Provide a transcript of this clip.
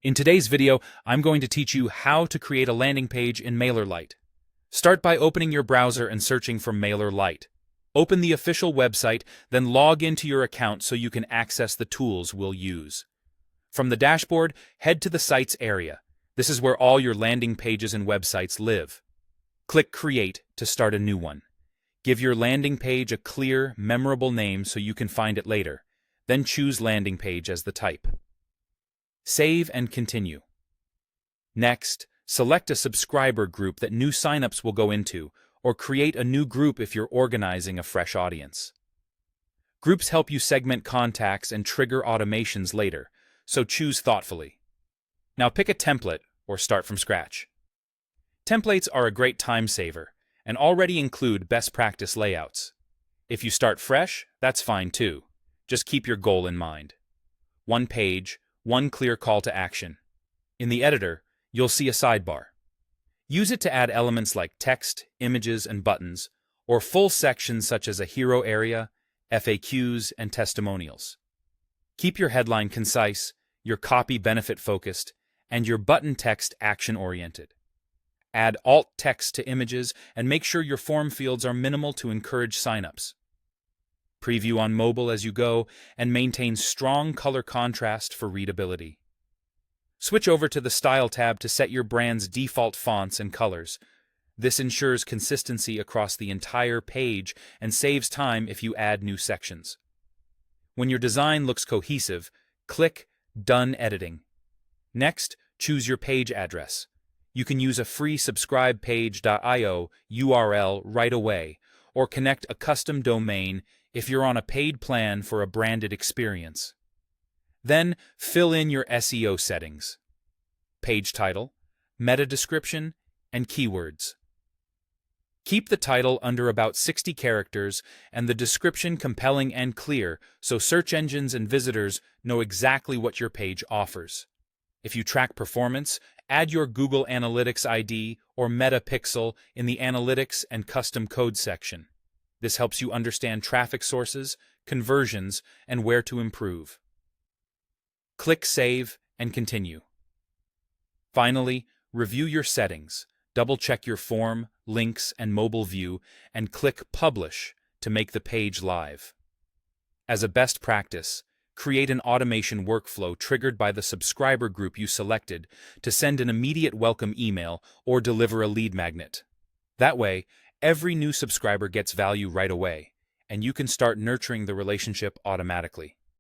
In today's video, I'm going to teach you how to create a landing page in Mailerlite. Start by opening your browser and searching for Mailerlite. Open the official website, then log into your account so you can access the tools we'll use. From the dashboard, head to the Sites area. This is where all your landing pages and websites live. Click Create to start a new one. Give your landing page a clear, memorable name so you can find it later. Then choose Landing Page as the type. Save and continue. Next, select a subscriber group that new signups will go into, or create a new group if you're organizing a fresh audience. Groups help you segment contacts and trigger automations later, so choose thoughtfully. Now pick a template or start from scratch. Templates are a great time saver and already include best practice layouts. If you start fresh, that's fine too. Just keep your goal in mind. One page, one clear call to action. In the editor, you'll see a sidebar. Use it to add elements like text, images, and buttons, or full sections such as a hero area, FAQs, and testimonials. Keep your headline concise, your copy benefit-focused, and your button text action-oriented. Add alt text to images and make sure your form fields are minimal to encourage signups. Preview on mobile as you go and maintain strong color contrast for readability. Switch over to the Style tab to set your brand's default fonts and colors. This ensures consistency across the entire page and saves time if you add new sections. When your design looks cohesive, click Done Editing. Next, choose your page address. You can use a free subscribepage.io URL right away, or connect a custom domain if you're on a paid plan for a branded experience. Then, fill in your SEO settings: page title, meta description, and keywords. Keep the title under about 60 characters and the description compelling and clear so search engines and visitors know exactly what your page offers. If you track performance, add your Google Analytics ID or Meta Pixel in the Analytics and Custom Code section. This helps you understand traffic sources, conversions, and where to improve. Click Save and continue. Finally, review your settings, double-check your form, links, and mobile view, and click Publish to make the page live. As a best practice, create an automation workflow triggered by the subscriber group you selected to send an immediate welcome email or deliver a lead magnet. That way, every new subscriber gets value right away, and you can start nurturing the relationship automatically.